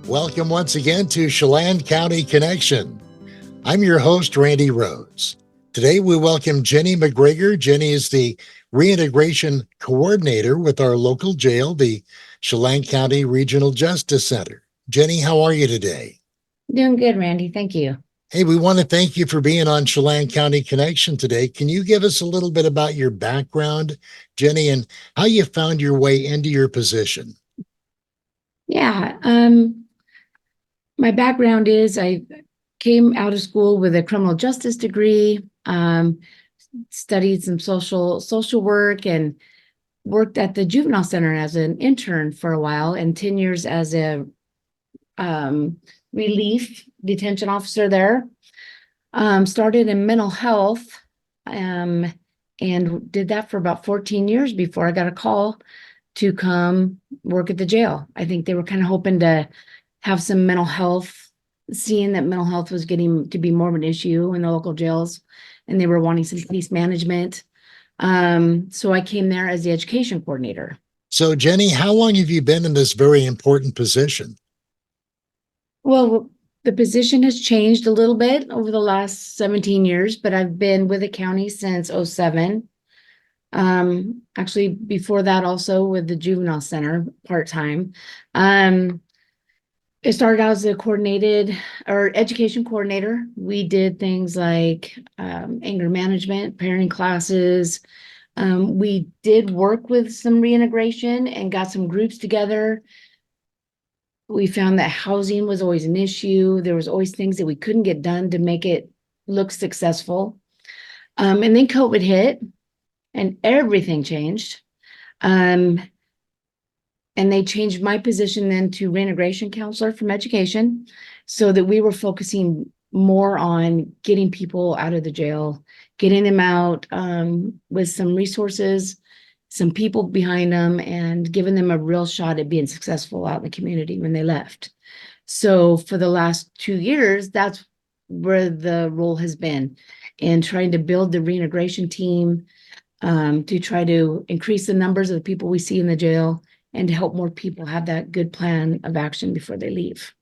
Welcome once again to Chelan County Connection. I'm your host, Randy Rhodes. Today we welcome Jeni McGregor. Jeni is the reintegration coordinator with our local jail, the Chelan County Regional Justice Center. Jeni, how are you today? Doing good, Randy. Thank you. Hey, we want to thank you for being on Chelan County Connection today. Can you give us a little bit about your background, Jeni, and how you found your way into your position? Yeah. My background is I came out of school with a criminal justice degree, studied some social work, and worked at the juvenile center as an intern for a while, and 10 years as a relief detention officer there. Started in mental health, and did that for about 14 years before I got a call to come work at the jail. I think they were kind of hoping to have some mental health, seeing that mental health was getting to be more of an issue in the local jails, and they were wanting some case management. So I came there as the education coordinator. So, Jeni, how long have you been in this very important position? Well, the position has changed a little bit over the last 17 years, but I've been with the county since 2007. Actually, before that, also with the juvenile center part-time. It started out as a coordinated or education coordinator. We did things like anger management, parenting classes. We did work with some reintegration and got some groups together. We found that housing was always an issue. There was always things that we couldn't get done to make it look successful. And then COVID hit and everything changed. And they changed my position then to reintegration counselor from education, so that we were focusing more on getting people out of the jail, getting them out with some resources, some people behind them, and giving them a real shot at being successful out in the community when they left. So for the last 2 years, that's where the role has been, in trying to build the reintegration team, to try to increase the numbers of the people we see in the jail and to help more people have that good plan of action before they leave.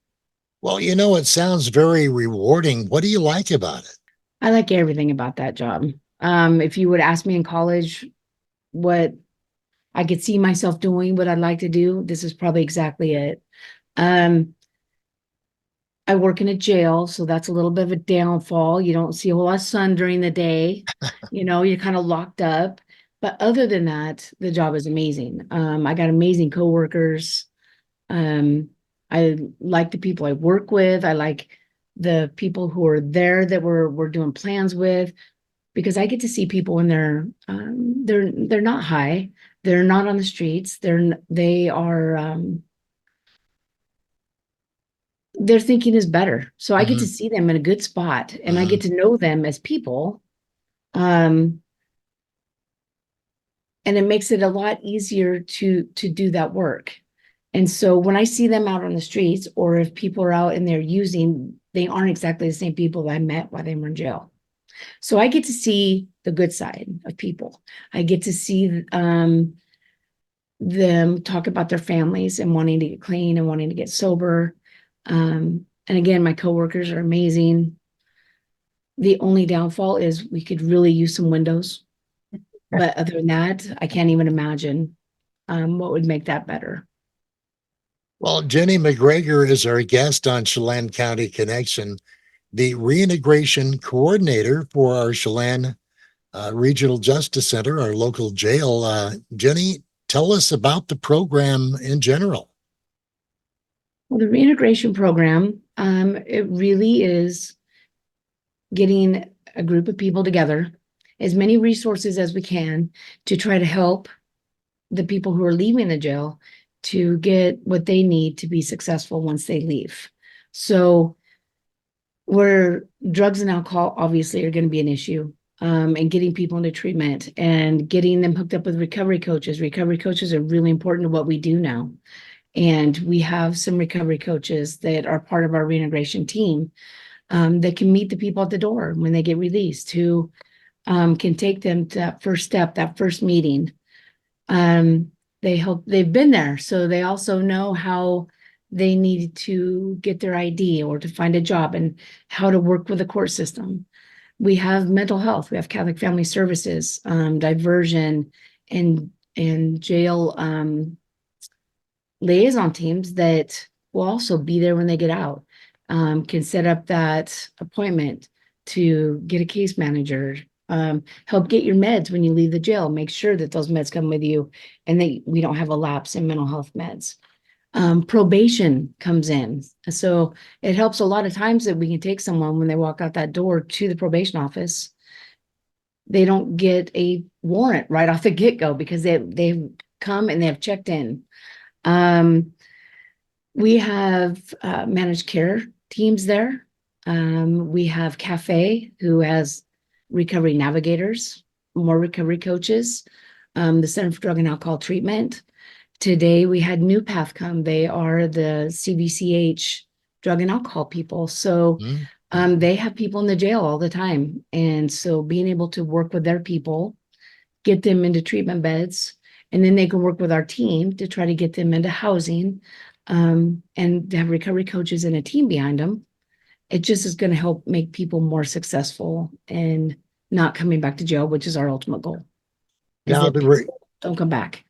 Well, it sounds very rewarding. What do you like about it? I like everything about that job. If you would ask me in college what I could see myself doing, what I'd like to do, this is probably exactly it. I work in a jail, so that's a little bit of a downfall. You don't see a whole lot of sun during the day. You're kind of locked up. But other than that, the job is amazing. I got amazing coworkers. I like the people I work with. I like the people who are there that we're doing plans with, because I get to see people when they're not high, they're not on the streets, they are their thinking is better. So I get to see them in a good spot, and I get to know them as people. And it makes it a lot easier to do that work. And so when I see them out on the streets, or if people are out and they're using, they aren't exactly the same people that I met while they were in jail. So I get to see the good side of people. I get to see them talk about their families and wanting to get clean and wanting to get sober. And again, my coworkers are amazing. The only downfall is we could really use some windows. But other than that, I can't even imagine what would make that better. Well, Jeni McGregor is our guest on Chelan County Connection, the reintegration coordinator for our Chelan Regional Justice Center, our local jail. Jeni, tell us about the program in general. Well, the reintegration program, it really is getting a group of people together, as many resources as we can, to try to help the people who are leaving the jail to get what they need to be successful once they leave. So where drugs and alcohol obviously are going to be an issue, and getting people into treatment and getting them hooked up with recovery coaches. Recovery coaches are really important to what we do now. And we have some recovery coaches that are part of our reintegration team, that can meet the people at the door when they get released, who can take them to that first step, that first meeting. They've been there, so they also know how they need to get their ID or to find a job and how to work with the court system. We have mental health, we have Catholic Family Services, diversion, and jail liaison teams that will also be there when they get out, can set up that appointment to get a case manager, help get your meds when you leave the jail, make sure that those meds come with you and we don't have a lapse in mental health meds. Probation comes in. So it helps a lot of times that we can take someone when they walk out that door to the probation office. They don't get a warrant right off the get-go because they've come and they have checked in. We have managed care teams there. We have Cafe, who has recovery navigators, more recovery coaches, the Center for Drug and Alcohol Treatment. Today we had New Path come. They are the CVCH drug and alcohol people. So they have people in the jail all the time. And so being able to work with their people, get them into treatment beds, and then they can work with our team to try to get them into housing, and to have recovery coaches and a team behind them. It just is going to help make people more successful and not coming back to jail, which is our ultimate goal. Now Don't come back.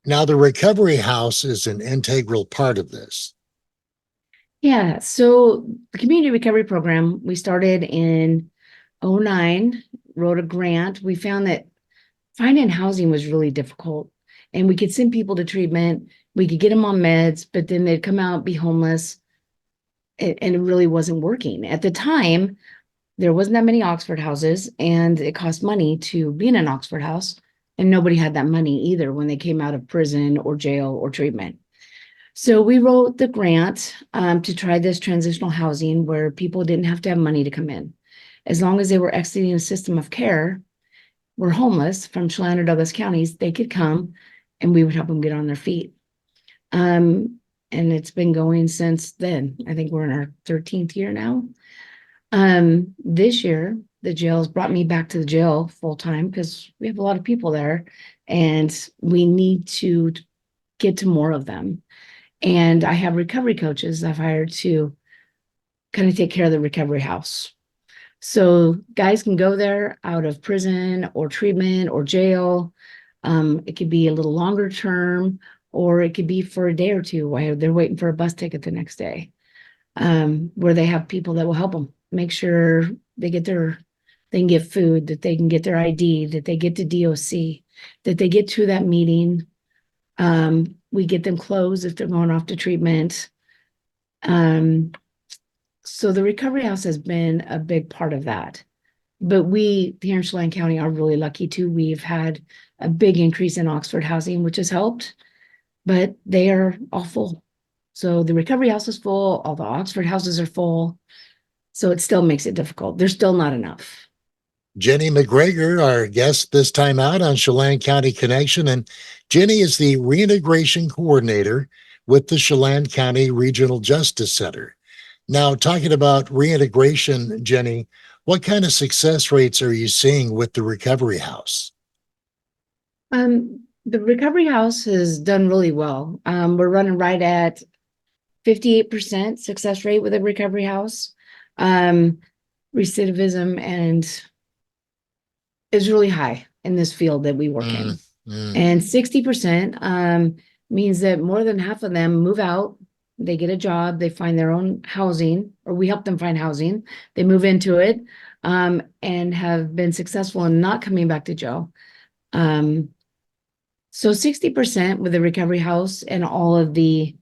Now the recovery house is an integral part of this. Yeah, so the community recovery program, we started in 2009, wrote a grant. We found that finding housing was really difficult, and we could send people to treatment, we could get them on meds, but then they'd come out, be homeless, and it really wasn't working. At the time, there wasn't that many Oxford houses, and it cost money to be in an Oxford house, and nobody had that money either when they came out of prison or jail or treatment. So we wrote the grant to try this transitional housing where people didn't have to have money to come in. As long as they were exiting a system of care, were homeless from Chelan or Douglas counties, they could come and we would help them get on their feet. And it's been going since then. I think we're in our 13th year now. This year, the jails brought me back to the jail full time because we have a lot of people there and we need to get to more of them. And I have recovery coaches I've hired to kind of take care of the recovery house. So guys can go there out of prison or treatment or jail. It could be a little longer term, or it could be for a day or two while they're waiting for a bus ticket the next day, where they have people that will help them make sure they can get food, that they can get their ID, that they get to DOC, that they get to that meeting. We get them clothes if they're going off to treatment. So the recovery house has been a big part of that. But we here in Chelan County are really lucky too. We've had a big increase in Oxford housing, which has helped, but they are all full. So the recovery house is full, all the Oxford houses are full. So it still makes it difficult. There's still not enough. Jeni McGregor, our guest this time out on Chelan County Connection. And Jeni is the reintegration coordinator with the Chelan County Regional Justice Center. Now, talking about reintegration, Jeni, what kind of success rates are you seeing with the recovery house? The recovery house has done really well. We're running right at 58% success rate with a recovery house. Recidivism and is really high in this field that we work in. And 60% means that more than half of them move out, they get a job, they find their own housing, or we help them find housing, they move into it, and have been successful in not coming back to jail. So 60% with the recovery house and all of the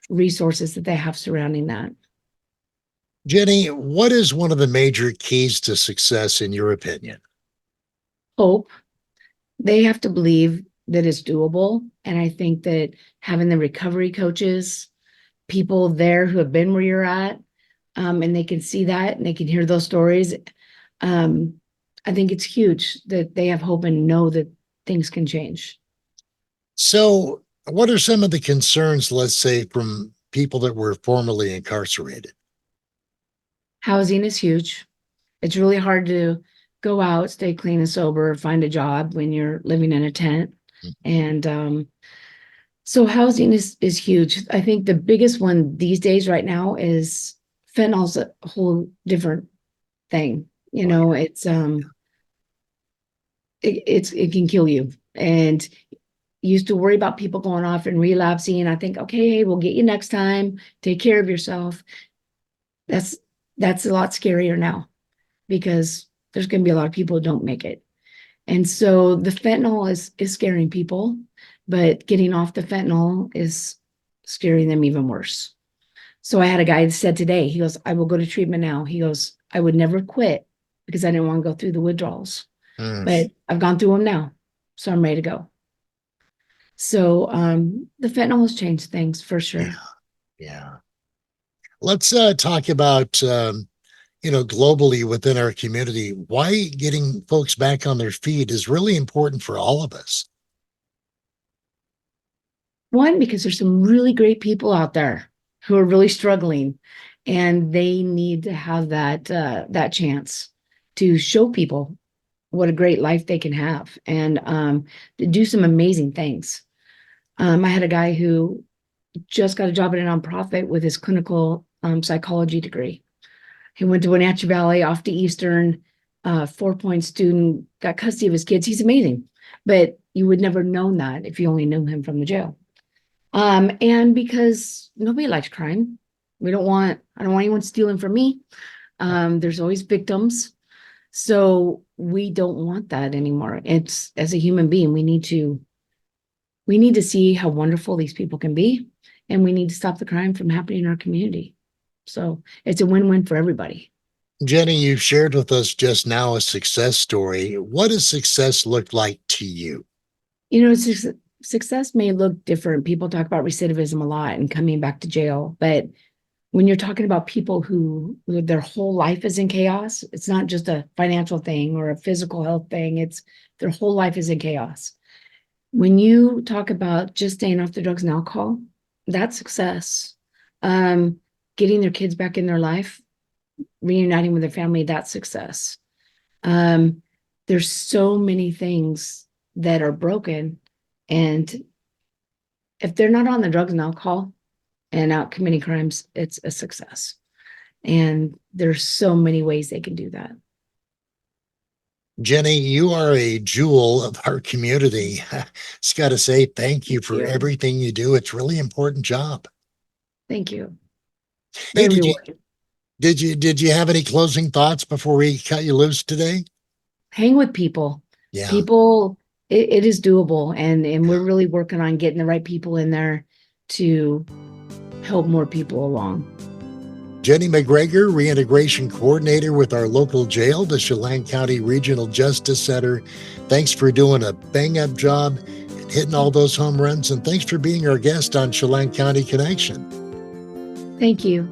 resources that they have surrounding that. Jeni, what is one of the major keys to success in your opinion? Hope. They have to believe that it's doable. And I think that having the recovery coaches, people there who have been where you're at, and they can see that and they can hear those stories. I think it's huge that they have hope and know that things can change. So what are some of the concerns, let's say, from people that were formerly incarcerated? Housing is huge. It's really hard to go out, stay clean and sober, find a job when you're living in a tent. And So housing is huge. I think the biggest one these days right now is fentanyl's a whole different thing. You Oh, know, it can kill you. And used to worry about people going off and relapsing. I think, okay, we'll get you next time. Take care of yourself. That's that's a lot scarier now because there's going to be a lot of people who don't make it. And so the fentanyl is scaring people, but getting off the fentanyl is scaring them even worse. So I had a guy that said today, he goes, I will go to treatment now. He goes, I would never quit because I didn't want to go through the withdrawals, mm, but I've gone through them now. So I'm ready to go. So the fentanyl has changed things for yeah, sure. yeah. Let's talk about globally within our community, why getting folks back on their feet is really important for all of us. One, because there's some really great people out there who are really struggling and they need to have that chance to show people what a great life they can have and to do some amazing things. I had a guy who just got a job at a nonprofit with his clinical psychology degree. He went to Wenatchee Valley, off to Eastern, 4-point student, got custody of his kids. He's amazing, but you would never known that if you only knew him from the jail. And because nobody likes crime, I don't want anyone stealing from me. There's always victims. So we don't want that anymore. It's as a human being, we need to see how wonderful these people can be, and we need to stop the crime from happening in our community. So it's a win-win for everybody. Jeni, you've shared with us just now a success story. What does success look like to you? You know, success may look different. People talk about recidivism a lot and coming back to jail, but when you're talking about people who their whole life is in chaos, it's not just a financial thing or a physical health thing, it's their whole life is in chaos. When you talk about just staying off the drugs and alcohol, that's success. Um, Getting their kids back in their life, reuniting with their family, that's success. Um, there's so many things that are broken, and if they're not on the drugs and alcohol and out committing crimes, it's a success. And there's so many ways they can do that. Jeni, you are a jewel of our community. Just got to say thank you Thank for you. everything you do. It's a really important job. Thank you. Hey, Very rewarding. did you have any closing thoughts before we cut you loose today? Hang with people. Yeah. People, it is doable, and we're really working on getting the right people in there to help more people along. Jeni McGregor, Reintegration Coordinator with our local jail, the Chelan County Regional Justice Center. Thanks for doing a bang-up job and hitting all those home runs, and thanks for being our guest on Chelan County Connection. Thank you.